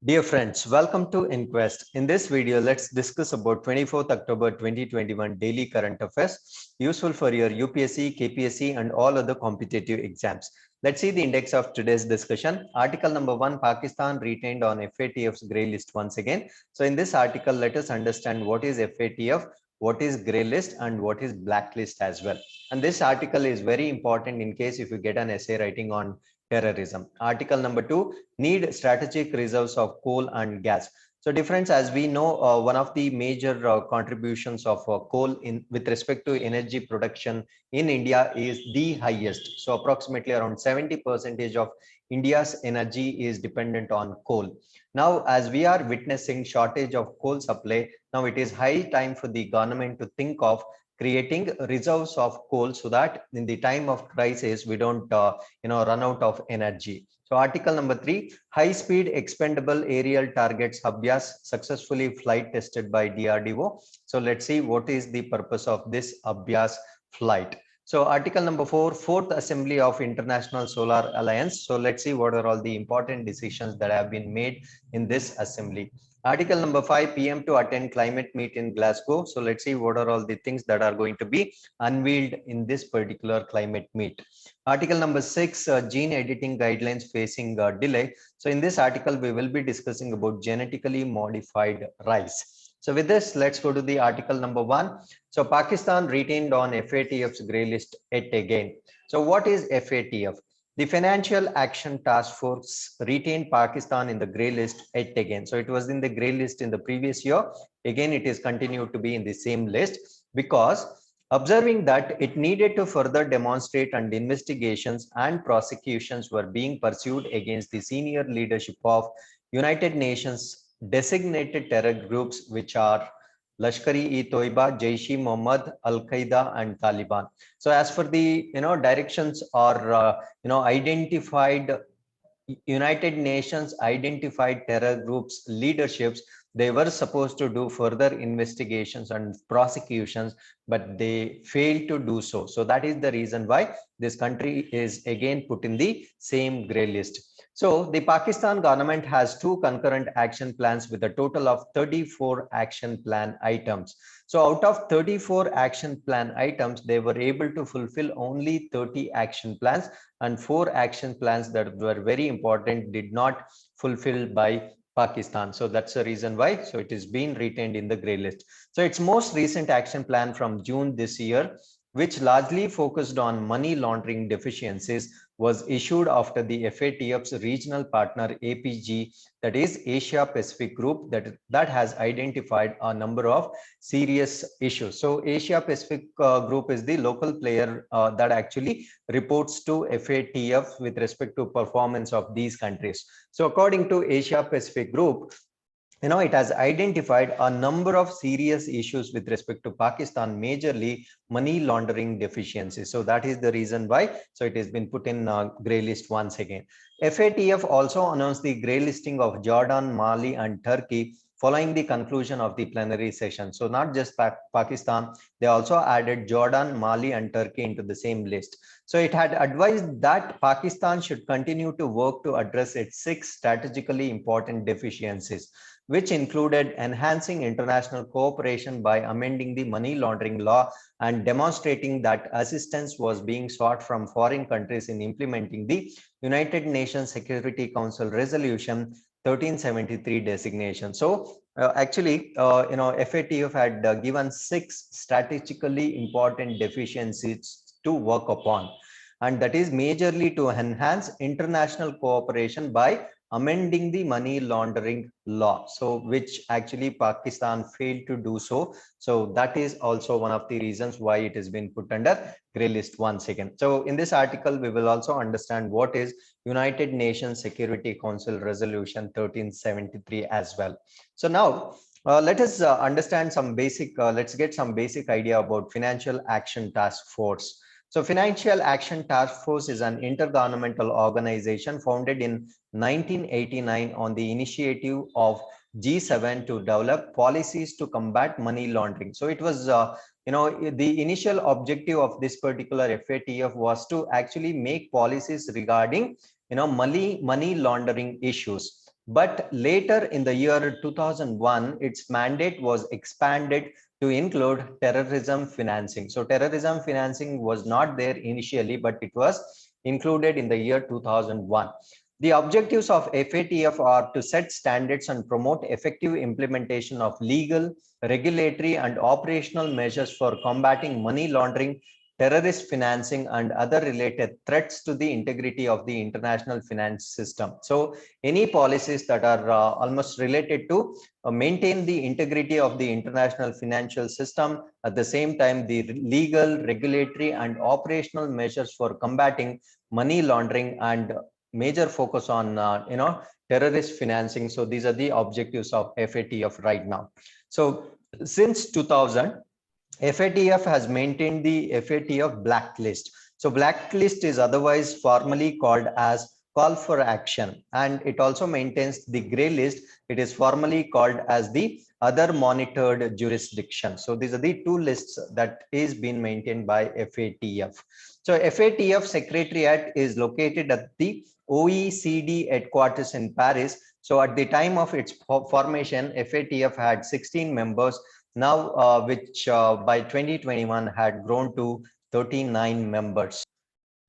Dear friends, welcome to Inquest. In this video, let's discuss about 24th October 2021 daily current affairs, useful for your UPSC, KPSC and all other competitive exams. Let's see the index of today's discussion. Article number 1, Pakistan retained on FATF's grey list once again. So in this article, let us understand what is FATF, what is grey list and what is blacklist as well. And this article is very important in case if you get an essay writing on terrorism. Article number 2, need strategic reserves of coal and gas. So difference, as we know, one of the major contributions of coal in with respect to energy production in India is the highest. So approximately around 70% of India's energy is dependent on coal. Now, as we are witnessing shortage of coal supply, now it is high time for the government to think of creating reserves of coal so that in the time of crisis we don't run out of energy. So article number 3, high speed expendable aerial targets Abhyas successfully flight tested by DRDO. So let's see what is the purpose of this Abhyas flight. So article number 4, fourth assembly of International Solar Alliance. So let's see what are all the important decisions that have been made in this assembly. Article number 5, PM to attend climate meet in Glasgow. So let's see what are all the things that are going to be unveiled in this particular climate meet. Article number 6, gene editing guidelines facing delay. So in this article, we will be discussing about genetically modified rice. So with this, let's go to the article number 1. So Pakistan retained on FATF's grey list yet again. So what is FATF? The Financial Action Task Force retained Pakistan in the grey list yet again. So it was in the grey list in the previous year. Again, it is continued to be in the same list because observing that it needed to further demonstrate and investigations and prosecutions were being pursued against the senior leadership of United Nations designated terror groups, which are Lashkar-e-Toiba, Jaish-e-Mohammed, Al-Qaeda and Taliban. So as for the directions or identified United Nations identified terror groups leaderships, they were supposed to do further investigations and prosecutions, but they failed to do so. So that is the reason why this country is again put in the same grey list. So the Pakistan government has 2 concurrent action plans with a total of 34 action plan items. So out of 34 action plan items, they were able to fulfill only 30 action plans, and 4 action plans that were very important did not fulfill by Pakistan. So that's the reason why. So it is being retained in the grey list. So its most recent action plan from June this year, which largely focused on money laundering deficiencies, was issued after the FATF's regional partner APG, that is Asia Pacific Group, that has identified a number of serious issues. So Asia Pacific Group is the local player that actually reports to FATF with respect to performance of these countries. So according to Asia Pacific Group, it has identified a number of serious issues with respect to Pakistan, majorly money laundering deficiencies. So that is the reason why. So it has been put in grey list once again. FATF also announced the grey listing of Jordan, Mali and Turkey following the conclusion of the plenary session. So not just Pakistan, they also added Jordan, Mali and Turkey into the same list. So it had advised that Pakistan should continue to work to address its 6 strategically important deficiencies, which included enhancing international cooperation by amending the money laundering law and demonstrating that assistance was being sought from foreign countries in implementing the United Nations Security Council Resolution 1373 designation. So FATF had given 6 strategically important deficiencies to work upon, and that is majorly to enhance international cooperation by amending the money laundering law, so which actually Pakistan failed to do so. So that is also one of the reasons why it has been put under grey list once again. So in this article, we will also understand what is United Nations Security Council Resolution 1373 as well. So now let us understand some basic, let's get some basic idea about Financial Action Task Force. So Financial Action Task Force is an intergovernmental organization founded in 1989 on the initiative of G7 to develop policies to combat money laundering. So it was, the initial objective of this particular FATF was to actually make policies regarding, money laundering issues. But later in the year 2001, its mandate was expanded to include terrorism financing. So terrorism financing was not there initially, but it was included in the year 2001. The objectives of FATF are to set standards and promote effective implementation of legal, regulatory, and operational measures for combating money laundering, terrorist financing, and other related threats to the integrity of the international finance system. So any policies that are almost related to maintain the integrity of the international financial system, at the same time the legal, regulatory, and operational measures for combating money laundering, and major focus on terrorist financing. So these are the objectives of FATF right now. So since 2000, FATF has maintained the FATF blacklist. So blacklist is otherwise formally called as call for action, and it also maintains the gray list. It is formally called as the other monitored jurisdiction. So these are the two lists that is being maintained by FATF. So FATF secretariat is located at the OECD headquarters in Paris. So at the time of its formation, FATF had 16 members, now which by 2021 had grown to 39 members.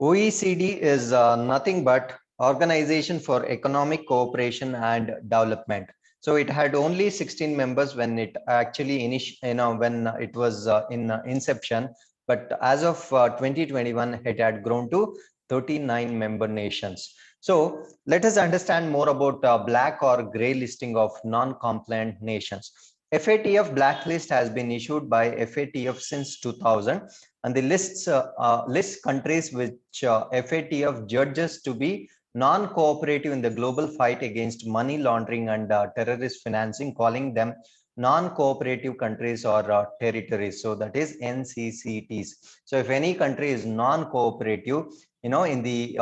OECD is nothing but Organization for Economic Cooperation and Development. So it had only 16 members when it actually when it was in inception, but as of 2021 it had grown to 39 member nations. So let us understand more about black or gray listing of non-compliant nations. FATF blacklist has been issued by FATF since 2000, and the lists countries which FATF judges to be non-cooperative in the global fight against money laundering and terrorist financing, calling them non-cooperative countries or territories. So that is NCCTs. So if any country is non-cooperative, in the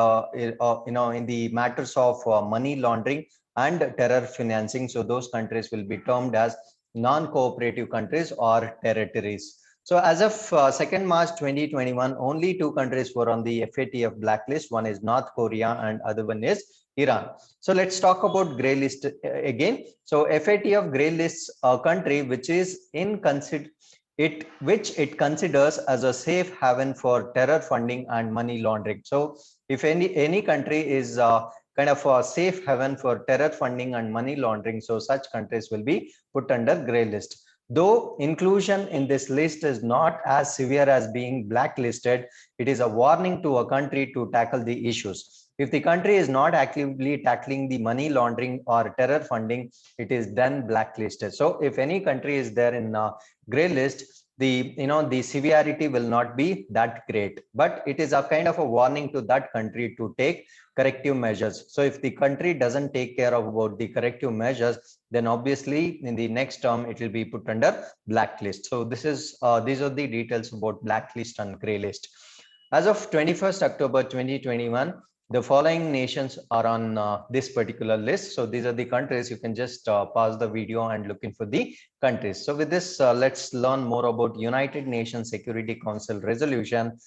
in the matters of money laundering and terror financing, so those countries will be termed as non-cooperative countries or territories. So as of 2nd March 2021, only two countries were on the FATF blacklist. One is North Korea and other one is Iran. So let's talk about gray list again. So FATF gray lists a country which is which it considers as a safe haven for terror funding and money laundering. So if any country is kind of a safe haven for terror funding and money laundering, so such countries will be put under gray list. Though inclusion in this list is not as severe as being blacklisted, it is a warning to a country to tackle the issues. If the country is not actively tackling the money laundering or terror funding, it is then blacklisted. So if any country is there in gray list, the severity will not be that great, but it is a kind of a warning to that country to take corrective measures. So if the country doesn't take care of about the corrective measures, then obviously in the next term it will be put under blacklist. So this is these are the details about blacklist and gray list. As of 21st October 2021, the following nations are on this particular list. So these are the countries. You can just pause the video and look in for the countries. So with this, let's learn more about United Nations Security Council Resolution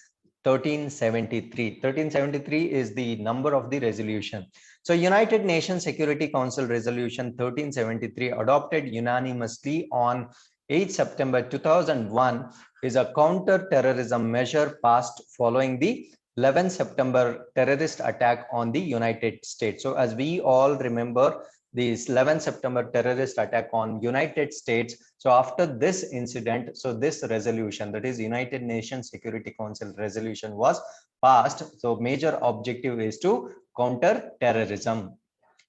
1373. 1373 is the number of the resolution. So United Nations Security Council Resolution 1373, adopted unanimously on 8 September 2001, is a counter-terrorism measure passed following the 11 September terrorist attack on the United States. So as we all remember, this 11 September terrorist attack on United States. So after this incident, so this resolution, that is United Nations Security Council resolution, was passed. So major objective is to counter terrorism.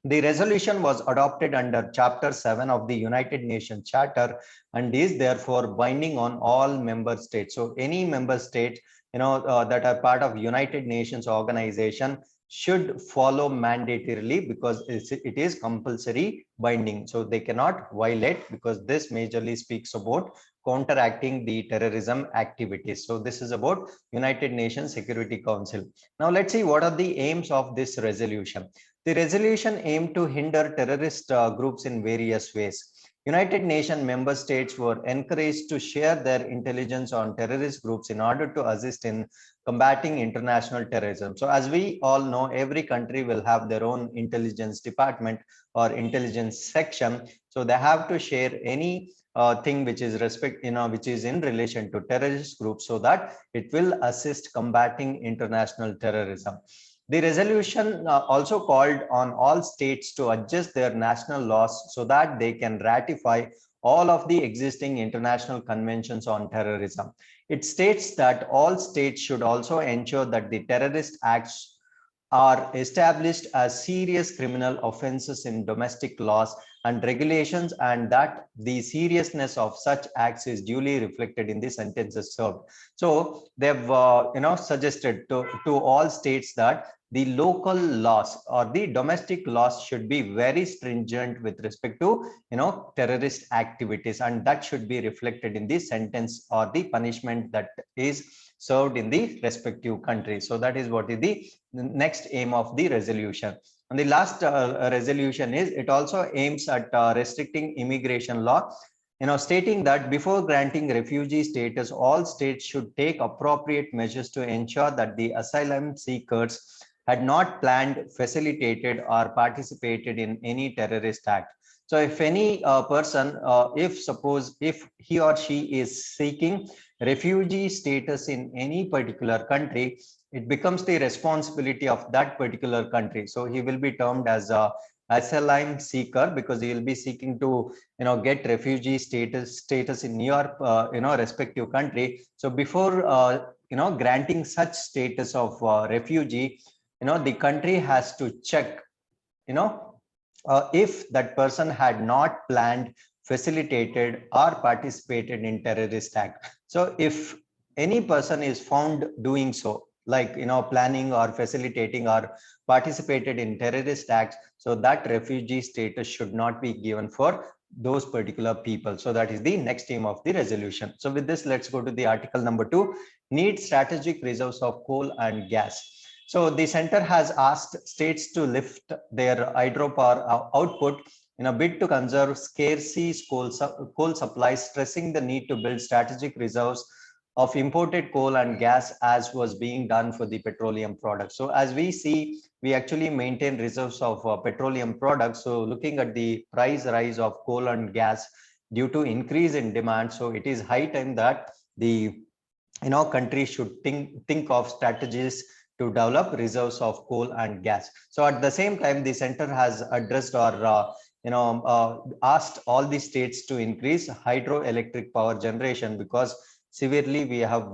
The resolution was adopted under Chapter 7 of the United Nations Charter and is therefore binding on all member states. So any member state that are part of United Nations organization should follow mandatorily, because it is compulsory binding. So they cannot violate, because this majorly speaks about counteracting the terrorism activities. So this is about United Nations Security Council. Now let's see what are the aims of this resolution. The resolution aimed to hinder terrorist groups in various ways. United Nations member states were encouraged to share their intelligence on terrorist groups in order to assist in combating international terrorism. So as we all know, every country will have their own intelligence department or intelligence section. So they have to share any thing which is which is in relation to terrorist groups, so that it will assist combating international terrorism. The resolution also called on all states to adjust their national laws so that they can ratify all of the existing international conventions on terrorism. It states that all states should also ensure that the terrorist acts are established as serious criminal offenses in domestic laws and regulations, and that the seriousness of such acts is duly reflected in the sentences served. So they've suggested to all states that the local laws or the domestic laws should be very stringent with respect to terrorist activities, and that should be reflected in the sentence or the punishment that is served in the respective country. So that is what is the next aim of the resolution. And the last resolution is, it also aims at restricting immigration law, stating that before granting refugee status, all states should take appropriate measures to ensure that the asylum seekers had not planned, facilitated, or participated in any terrorist act. So if any person, if he or she is seeking refugee status in any particular country, it becomes the responsibility of that particular country. So he will be termed as a asylum seeker, because he will be seeking to get refugee status in your respective country. So before granting such status of refugee, the country has to check if that person had not planned, facilitated, or participated in terrorist act. So if any person is found doing so, like planning or facilitating or participated in terrorist acts, so that refugee status should not be given for those particular people. So that is the next aim of the resolution. So with this, let's go to the article number 2, need strategic reserves of coal and gas. So the center has asked states to lift their hydropower output in a bid to conserve scarce coal supplies, stressing the need to build strategic reserves of imported coal and gas, as was being done for the petroleum products. So as we see, we actually maintain reserves of petroleum products. So looking at the price rise of coal and gas due to increase in demand, so it is high time that the country should think of strategies to develop reserves of coal and gas. So at the same time, the center has addressed or asked all the states to increase hydroelectric power generation, because severely we have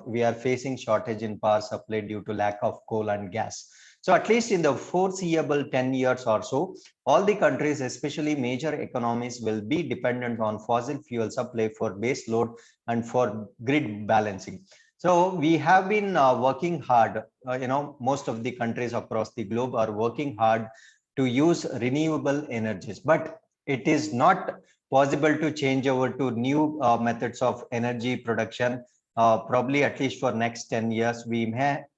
we are facing shortage in power supply due to lack of coal and gas. So at least in the foreseeable 10 years or so, all the countries, especially major economies, will be dependent on fossil fuel supply for base load and for grid balancing. So we have been working hard, most of the countries across the globe are working hard to use renewable energies, but it is not possible to change over to new methods of energy production. Probably at least for next 10 years, we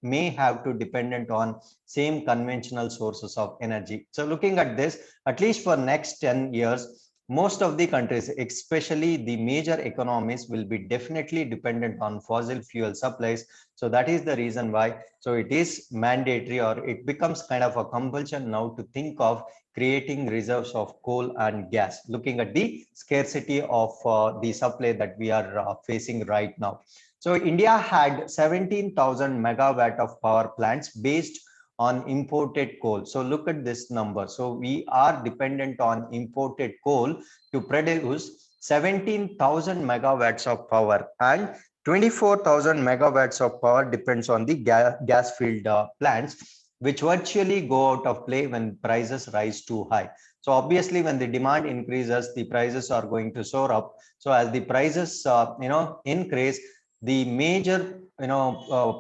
may have to dependent on same conventional sources of energy. So looking at this, at least for next 10 years, most of the countries, especially the major economies, will be definitely dependent on fossil fuel supplies. So that is the reason why. So it is mandatory, or it becomes kind of a compulsion now to think of creating reserves of coal and gas, looking at the scarcity of the supply that we are facing right now. So India had 17,000 megawatt of power plants based on imported coal. So look at this number. So we are dependent on imported coal to produce 17,000 megawatts of power, and 24,000 megawatts of power depends on the gas field plants, which virtually go out of play when prices rise too high. So obviously, when the demand increases, the prices are going to soar up. So as the prices increase, the major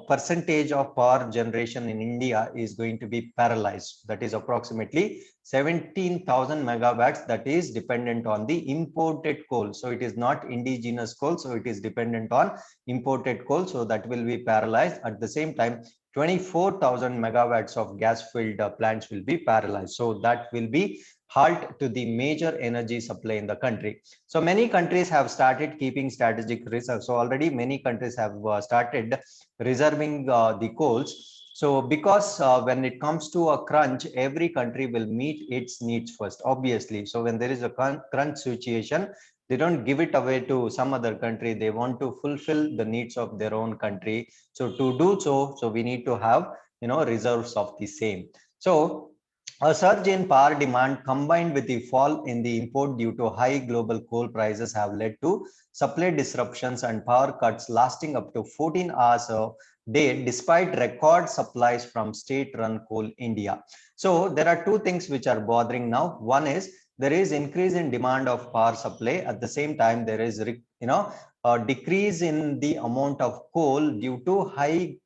percentage of power generation in India is going to be paralyzed. That is approximately 17,000 megawatts that is dependent on the imported coal. So it is not indigenous coal. So it is dependent on imported coal. So that will be paralyzed. At the same time, 24,000 megawatts of gas-filled plants will be paralyzed. So that will be halt to the major energy supply in the country. So many countries have started keeping strategic reserves. So already many countries have started reserving the coals. So because when it comes to a crunch, every country will meet its needs first, obviously. So when there is a crunch situation, they don't give it away to some other country. They want to fulfill the needs of their own country. So to do so, we need to have, reserves of the same. So a surge in power demand combined with the fall in the import due to high global coal prices have led to supply disruptions and power cuts lasting up to 14 hours a day despite record supplies from state-run Coal India. So there are two things which are bothering now. One is there is increase in demand of power supply. At the same time, there is a decrease in the amount of coal due to high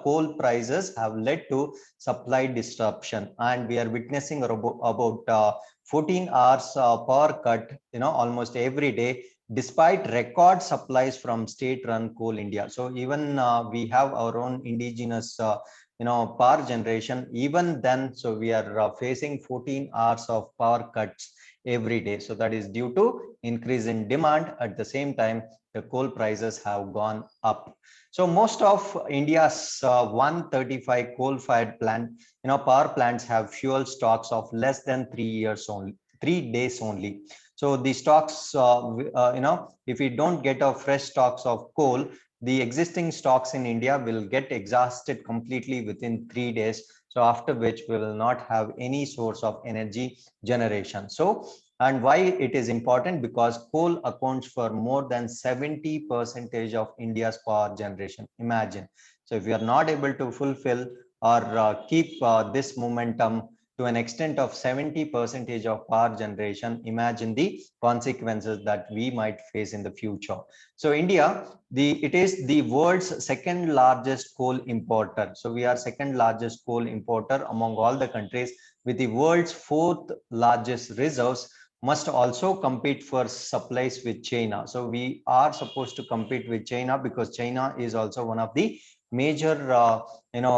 coal prices have led to supply disruption, and we are witnessing about 14 hours power cut almost every day despite record supplies from state-run Coal India. So even we have our own indigenous power generation. Even then, so we are facing 14 hours of power cuts every day. So that is due to increase in demand. At the same time, the coal prices have gone up. So most of India's 135 coal-fired power plants have fuel stocks of less than 3 years only, 3 days only. So the stocks, if we don't get a fresh stocks of coal, the existing stocks in India will get exhausted completely within 3 days. So after which we will not have any source of energy generation. So, and why it is important? Because coal accounts for more than 70% of India's power generation. Imagine. So if we are not able to fulfill or keep this momentum to an extent of 70% of power generation, imagine the consequences that we might face in the future. So India, it is the world's second largest coal importer. So we are second largest coal importer among all the countries, with the world's fourth largest reserves. Must also compete for supplies with China. So we are supposed to compete with China because China is also one of the major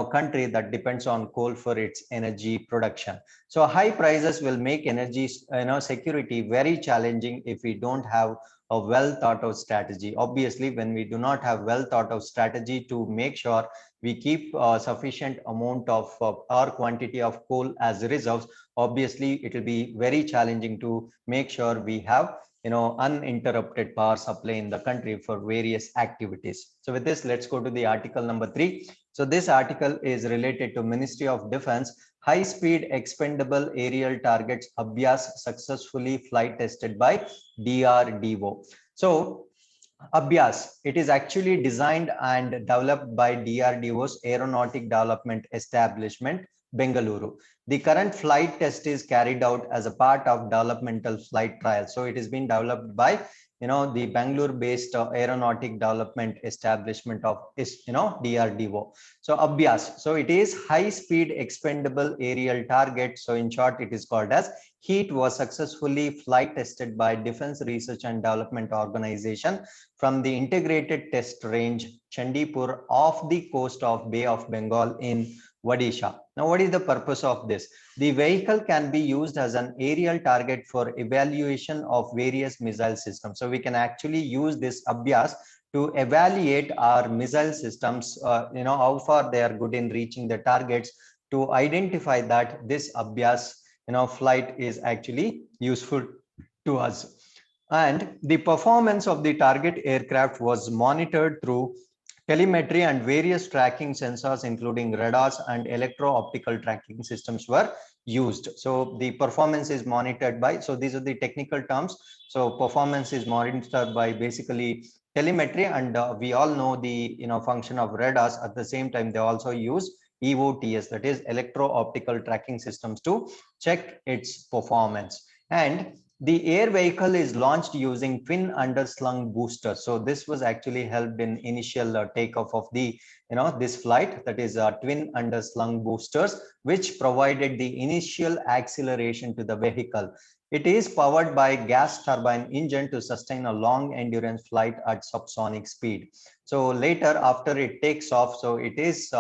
country that depends on coal for its energy production. So high prices will make energy security very challenging if we don't have a well thought out strategy. Obviously, when we do not have well thought out strategy to make sure we keep sufficient amount of or quantity of coal as reserves, obviously it will be very challenging to make sure we have uninterrupted power supply in the country for various activities. So with this, let's go to the article number 3. So this article is related to Ministry of Defense. High speed expendable aerial targets Abhyas successfully flight tested by DRDO. So Abhyas, it is actually designed and developed by DRDO's Aeronautic Development Establishment, Bengaluru. The current flight test is carried out as a part of developmental flight trials. So it has been developed by the Bangalore-based Aeronautic Development Establishment of DRDO. So Abhyas, so it is high-speed expendable aerial target. So in short, it is called as HEAT, was successfully flight tested by Defense Research and Development Organization from the Integrated Test Range Chandipur off the coast of Bay of Bengal in Odisha. Now, what is the purpose of this? The vehicle can be used as an aerial target for evaluation of various missile systems. So we can actually use this Abhyas to evaluate our missile systems, how far they are good in reaching the targets, to identify that this Abhyas flight is actually useful to us. And the performance of the target aircraft was monitored through telemetry, and various tracking sensors including radars and electro-optical tracking systems were used. So the performance is monitored by, so these are the technical terms. So performance is monitored by basically telemetry, and we all know the function of radars. At the same time, they also use EOTS, that is electro-optical tracking systems, to check its performance. And the air vehicle is launched using twin underslung boosters. So this was actually helped in initial takeoff of the this flight, that is twin underslung boosters, which provided the initial acceleration to the vehicle. It is powered by gas turbine engine to sustain a long endurance flight at subsonic speed. So later, after it takes off, so it is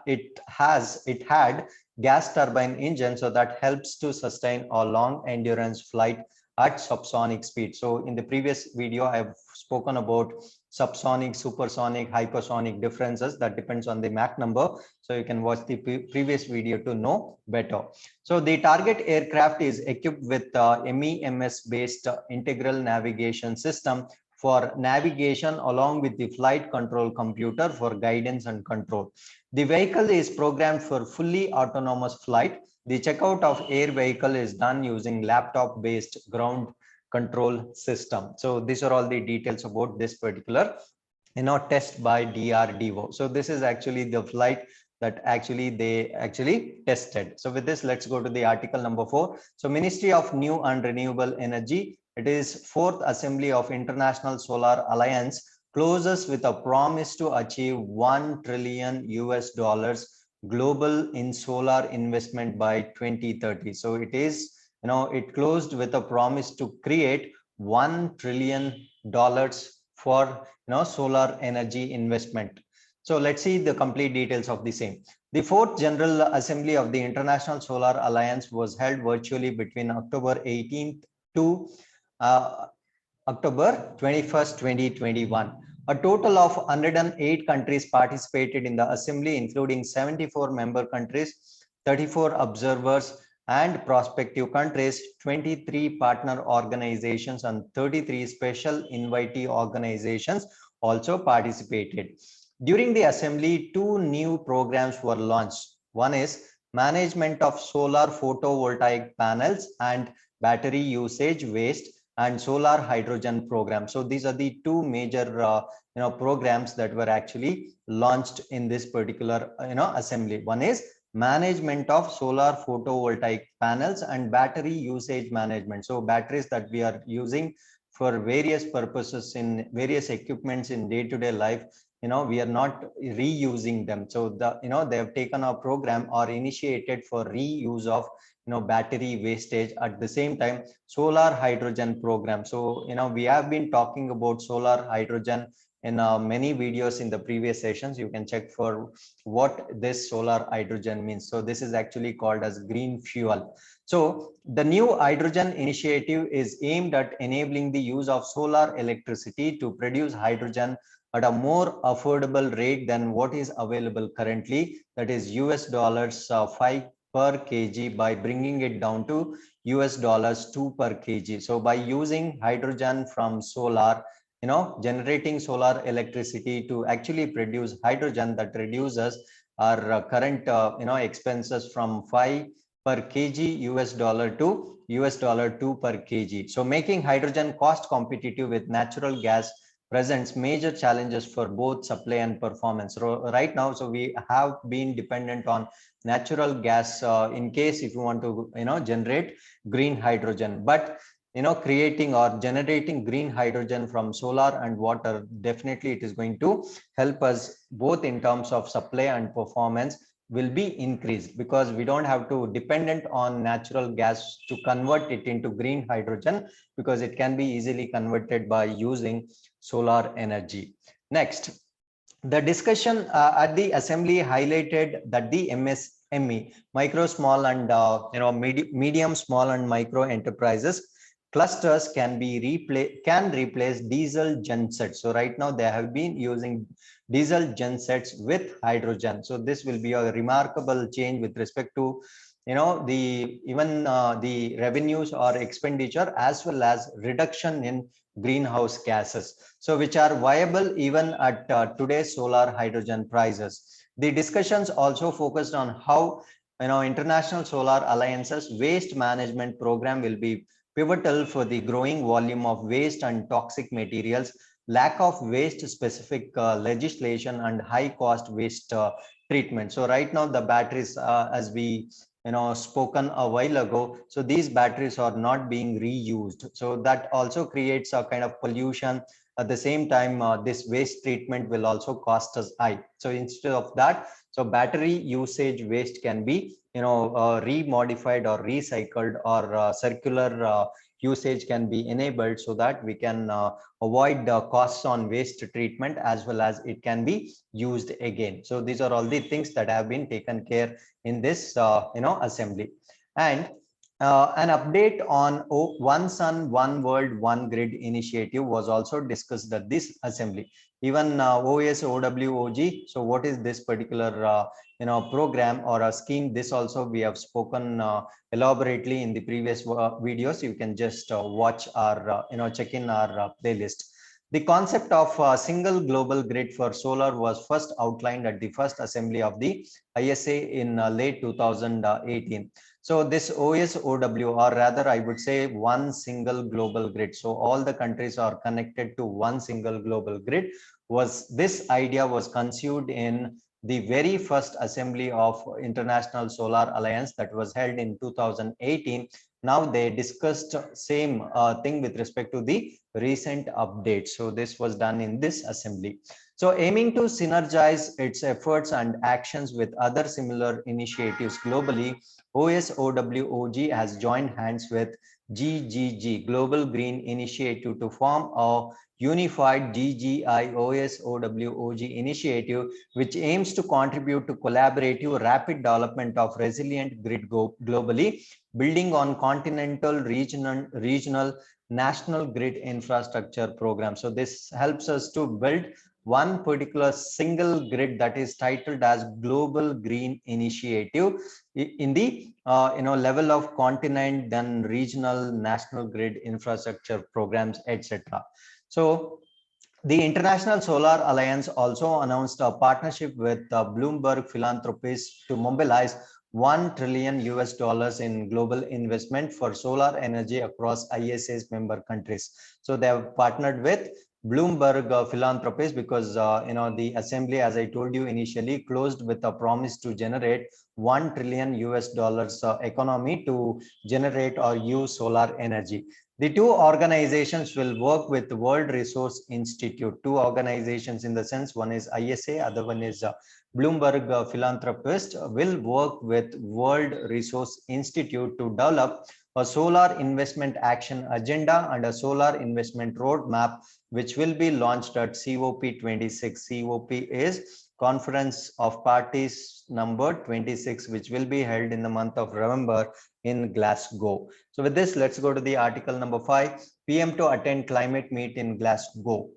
it had gas turbine engine, so that helps to sustain a long endurance flight at subsonic speed. So in the previous video, I have spoken about subsonic, supersonic, hypersonic differences that depends on the Mach number. So you can watch the previous video to know better. So the target aircraft is equipped with MEMS based integral navigation system for navigation along with the flight control computer for guidance and control. The vehicle is programmed for fully autonomous flight. The checkout of air vehicle is done using laptop based ground control system. So these are all the details about this particular test by DRDO. So this is actually the flight that they actually tested. So with this, let's go to the article number 4. So Ministry of New and Renewable Energy, it is fourth assembly of International Solar Alliance, closes with a promise to achieve $1 trillion global in solar investment by 2030. So it is, it closed with a promise to create $1 trillion for solar energy investment. So let's see the complete details of the same. The fourth General Assembly of the International Solar Alliance was held virtually between October 18th to October 21st, 2021. A total of 108 countries participated in the assembly, including 74 member countries, 34 observers and prospective countries, 23 partner organizations, and 33 special invitee organizations also participated. During the assembly, two new programs were launched. One is management of solar photovoltaic panels and battery usage waste, and solar hydrogen program. So these are the two major programs that were actually launched in this particular assembly. One is management of solar photovoltaic panels and battery usage management. So batteries that we are using for various purposes in various equipments in day-to-day life, we are not reusing them. So they have taken a program or initiated for reuse of battery wastage. At the same time, solar hydrogen program. So we have been talking about solar hydrogen in many videos in the previous sessions. You can check for what this solar hydrogen means. So this is actually called as green fuel. So the new hydrogen initiative is aimed at enabling the use of solar electricity to produce hydrogen at a more affordable rate than what is available currently, that is $5 per kg, by bringing it down to $2 per kg. So by using hydrogen from solar, generating solar electricity to actually produce hydrogen, that reduces our current expenses from 5 per kg $2 to $2 per kg. So making hydrogen cost competitive with natural gas presents major challenges for both supply and performance. So right now, so we have been dependent on natural gas in case if you want to generate green hydrogen, but creating or generating green hydrogen from solar and water, definitely it is going to help us both in terms of supply and performance will be increased, because we don't have to dependent on natural gas to convert it into green hydrogen, because it can be easily converted by using solar energy. Next, the discussion at the assembly highlighted that the MSME, micro, small and medium, small and micro enterprises clusters can replace diesel gensets. So right now they have been using diesel gensets with hydrogen. So this will be a remarkable change with respect to the revenues or expenditure, as well as reduction in greenhouse gases, so which are viable even at today's solar hydrogen prices. The discussions also focused on how International Solar Alliance's waste management program will be pivotal for the growing volume of waste and toxic materials, lack of waste specific legislation, and high cost waste treatment. So right now the batteries, as we spoken a while ago, so these batteries are not being reused, so that also creates a kind of pollution. At the same time, this waste treatment will also cost us high. So instead of that, so battery usage waste can be remodified or recycled or circular usage can be enabled so that we can avoid the costs on waste treatment, as well as it can be used again. So these are all the things that have been taken care in this assembly. And an update on One Sun, One World, One Grid initiative was also discussed at this assembly. Even OSOWOG. So what is this particular program or a scheme? This also we have spoken elaborately in the previous videos. You can just watch our check in our playlist. The concept of a single global grid for solar was first outlined at the first assembly of the ISA in late 2018. So this OSOW, or rather I would say one single global grid. So all the countries are connected to one single global grid. This idea was conceived in the very first assembly of International Solar Alliance that was held in 2018. Now they discussed same thing with respect to the recent update. So this was done in this assembly. So aiming to synergize its efforts and actions with other similar initiatives globally, OSOWOG has joined hands with GGG, Global Green Initiative, to form a unified GGI-OSOWOG initiative, which aims to contribute to collaborative rapid development of resilient grid globally, building on continental, regional, national grid infrastructure program. So this helps us to build one particular single grid that is titled as Global Green Initiative in the level of continent, then regional, national grid infrastructure programs, etc. So the International Solar Alliance also announced a partnership with Bloomberg Philanthropies to mobilize $1 trillion in global investment for solar energy across ISA's member countries. So they have partnered with Bloomberg Philanthropies because the assembly, as I told you initially, closed with a promise to generate $1 trillion economy to generate or use solar energy. The two organizations will work with the World Resource Institute. Two organizations in the sense, one is ISA, other one is Bloomberg Philanthropist, will work with World Resource Institute to develop a solar investment action agenda and a solar investment roadmap, which will be launched at COP26. COP is Conference of Parties number 26, which will be held in the month of November in Glasgow. So with this, let's go to the article number 5, PM to attend climate meet in Glasgow.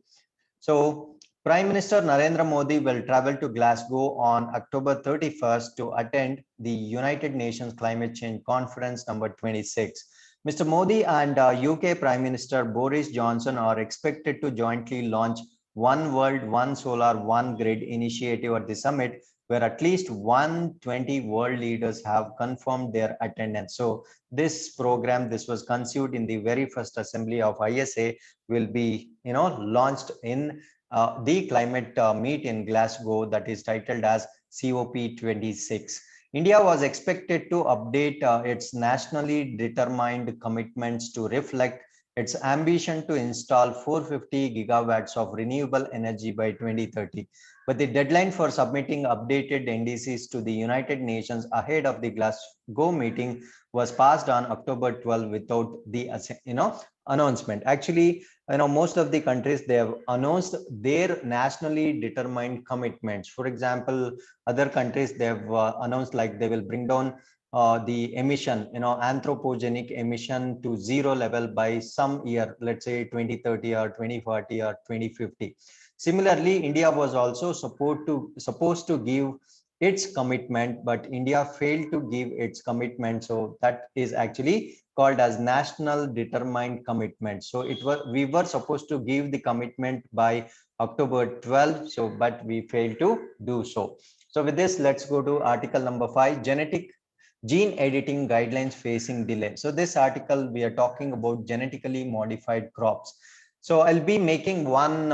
So Prime Minister Narendra Modi will travel to Glasgow on October 31st to attend the United Nations Climate Change Conference number 26. Mr. Modi and UK Prime Minister Boris Johnson are expected to jointly launch One World, One Solar, One Grid initiative at the summit, where at least 120 world leaders have confirmed their attendance. So this program, this was conceived in the very first assembly of ISA, will be launched in the climate meet in Glasgow, that is titled as COP26. India was expected to update its nationally determined commitments to reflect its ambition to install 450 gigawatts of renewable energy by 2030. But the deadline for submitting updated NDCs to the United Nations ahead of the Glasgow meeting was passed on October 12 without the announcement. Actually, most of the countries, they have announced their nationally determined commitments. For example, other countries, they have announced like they will bring down the emission, anthropogenic emission to zero level by some year, let's say 2030 or 2040 or 2050. Similarly, India was also supposed to give its commitment, but India failed to give its commitment. So that is actually called as national determined commitment. So we were supposed to give the commitment by October 12, so but we failed to do so. So with this, let's go to article number 5, gene editing guidelines facing delay. So this article, we are talking about genetically modified crops. So I'll be making one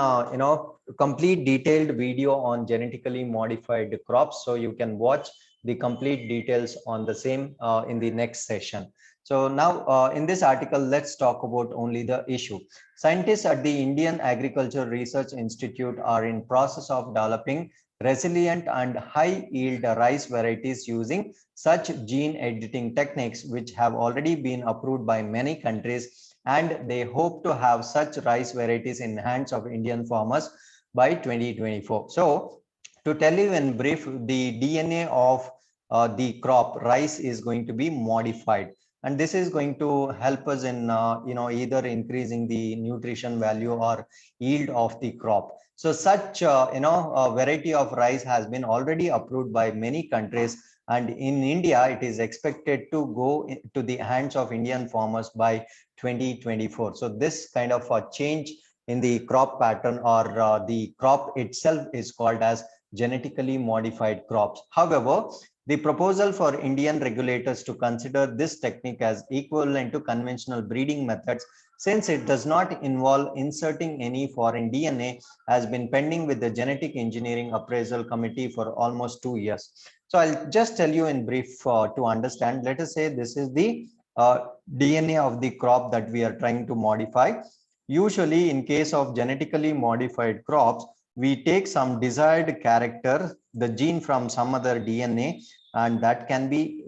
complete detailed video on genetically modified crops, so you can watch the complete details on the same in the next session. So now in this article, let's talk about only the issue. Scientists at the Indian Agriculture Research Institute are in process of developing resilient and high yield rice varieties using such gene editing techniques, which have already been approved by many countries, and they hope to have such rice varieties in hands of Indian farmers by 2024. So to tell you in brief, the DNA of the crop rice is going to be modified, and this is going to help us in either increasing the nutrition value or yield of the crop. So such a variety of rice has been already approved by many countries, and in India it is expected to go to the hands of Indian farmers by 2024. So this kind of a change in the crop pattern or the crop itself is called as genetically modified crops. However, the proposal for Indian regulators to consider this technique as equivalent to conventional breeding methods, since it does not involve inserting any foreign DNA, has been pending with the Genetic Engineering Appraisal Committee for almost 2 years. So I'll just tell you in brief to understand. Let us say this is the DNA of the crop that we are trying to modify. Usually, in case of genetically modified crops, we take some desired character, the gene from some other DNA, and that can be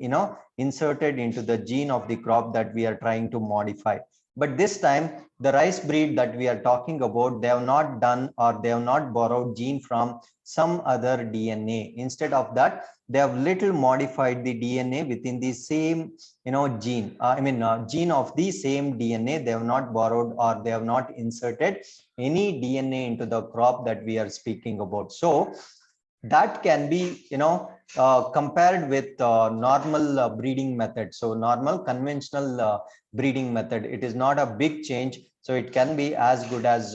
inserted into the gene of the crop that we are trying to modify. But this time, the rice breed that we are talking about, they have not done or they have not borrowed gene from some other DNA. Instead of that, they have little modified the DNA within the same gene. Gene of the same DNA. They have not borrowed or they have not inserted any DNA into the crop that we are speaking about. So that can be compared with normal breeding method. So normal conventional breeding method, it is not a big change, so it can be as good as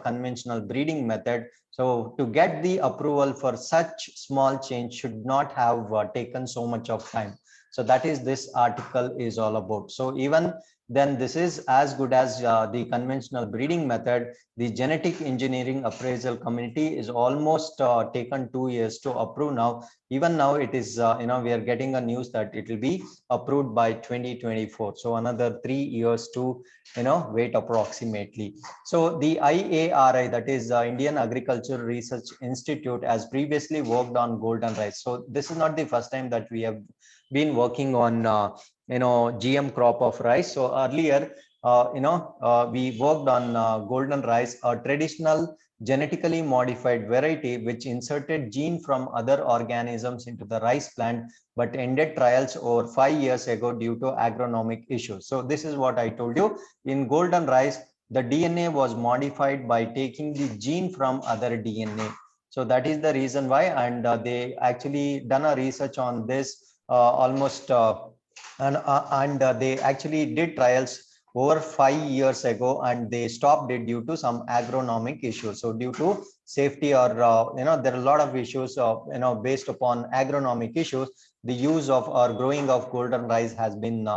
conventional breeding method. So to get the approval for such small change should not have taken so much of time. So that is this article is all about. So even then this is as good as the conventional breeding method. The Genetic Engineering Appraisal Committee is almost taken 2 years to approve now. Even now it is, we are getting a news that it will be approved by 2024. So another 3 years to, wait approximately. So the IARI, that is Indian Agriculture Research Institute, has previously worked on golden rice. So this is not the first time that we have been working on, GM crop of rice. So earlier, we worked on golden rice, a traditional genetically modified variety which inserted gene from other organisms into the rice plant, but ended trials over 5 years ago due to agronomic issues. So this is what I told you. In golden rice, the DNA was modified by taking the gene from other DNA. So that is the reason why, and they actually done a research on this almost and they actually did trials over 5 years ago, and they stopped it due to some agronomic issues. So due to safety or there are a lot of issues based upon agronomic issues, the use of or growing of golden rice has been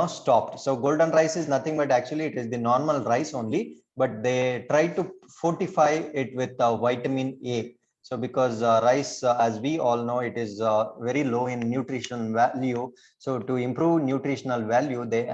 stopped. So golden rice is nothing but actually it is the normal rice only, but they try to fortify it with vitamin A. So because rice, as we all know, it is very low in nutrition value. So to improve nutritional value, they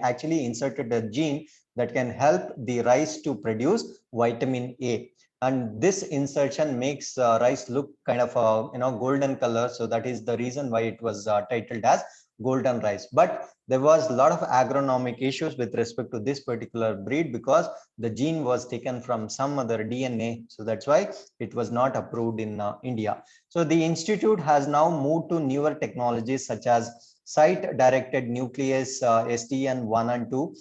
actually inserted a gene that can help the rice to produce vitamin A. And this insertion makes rice look kind of golden color. So that is the reason why it was titled as golden rice. But there was a lot of agronomic issues with respect to this particular breed because the gene was taken from some other DNA. So that's why it was not approved in India. So the institute has now moved to newer technologies such as site-directed nuclease, SDN1 and 2.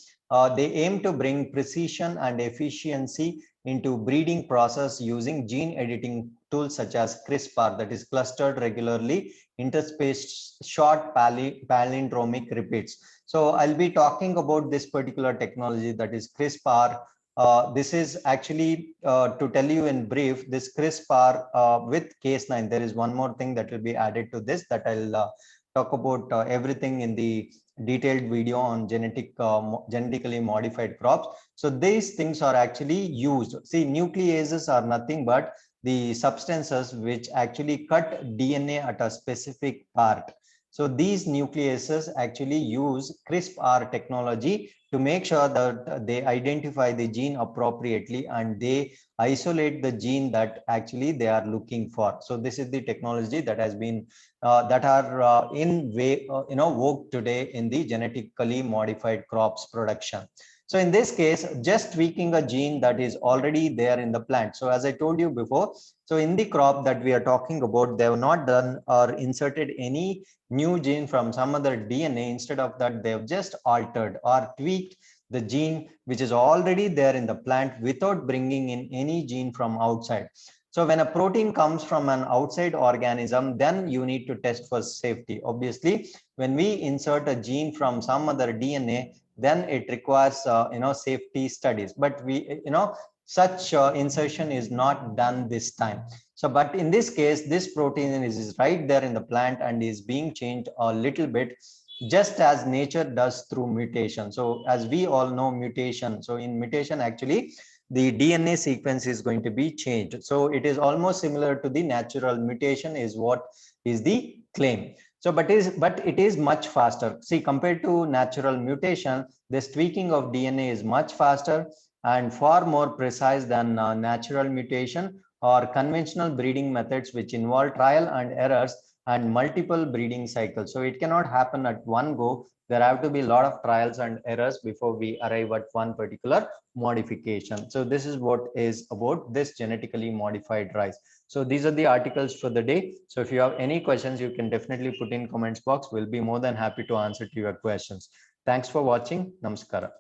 They aim to bring precision and efficiency into breeding process using gene editing tools such as CRISPR, that is clustered regularly interspaced short palindromic repeats. So I'll be talking about this particular technology, that is CRISPR. This is actually to tell you in brief, this CRISPR with Cas9, there is one more thing that will be added to this that I'll talk about everything in the detailed video on genetically modified crops. So these things are actually used. See, nucleases are nothing but the substances which actually cut DNA at a specific part. So these nucleases actually use CRISPR technology to make sure that they identify the gene appropriately and they isolate the gene that actually they are looking for. So this is the technology that has been that are in way vogue today in the genetically modified crops production. So in this case, just tweaking a gene that is already there in the plant. So as I told you before, so in the crop that we are talking about, they have not done or inserted any new gene from some other DNA. Instead of that, they have just altered or tweaked the gene which is already there in the plant without bringing in any gene from outside. So when a protein comes from an outside organism, then you need to test for safety. Obviously, when we insert a gene from some other DNA, then it requires safety studies. But we such insertion is not done this time. So but in this case, this protein is right there in the plant and is being changed a little bit, just as nature does through mutation. So as we all know, mutation, so in mutation actually the DNA sequence is going to be changed. So it is almost similar to the natural mutation is what is the claim. So but it is much faster. See, compared to natural mutation, this tweaking of DNA is much faster and far more precise than natural mutation or conventional breeding methods, which involve trial and errors and multiple breeding cycles. So it cannot happen at one go. There have to be a lot of trials and errors before we arrive at one particular modification. So this is what is about this genetically modified rice. So these are the articles for the day. So if you have any questions, you can definitely put in comments box. We'll be more than happy to answer to your questions. Thanks for watching. Namaskara.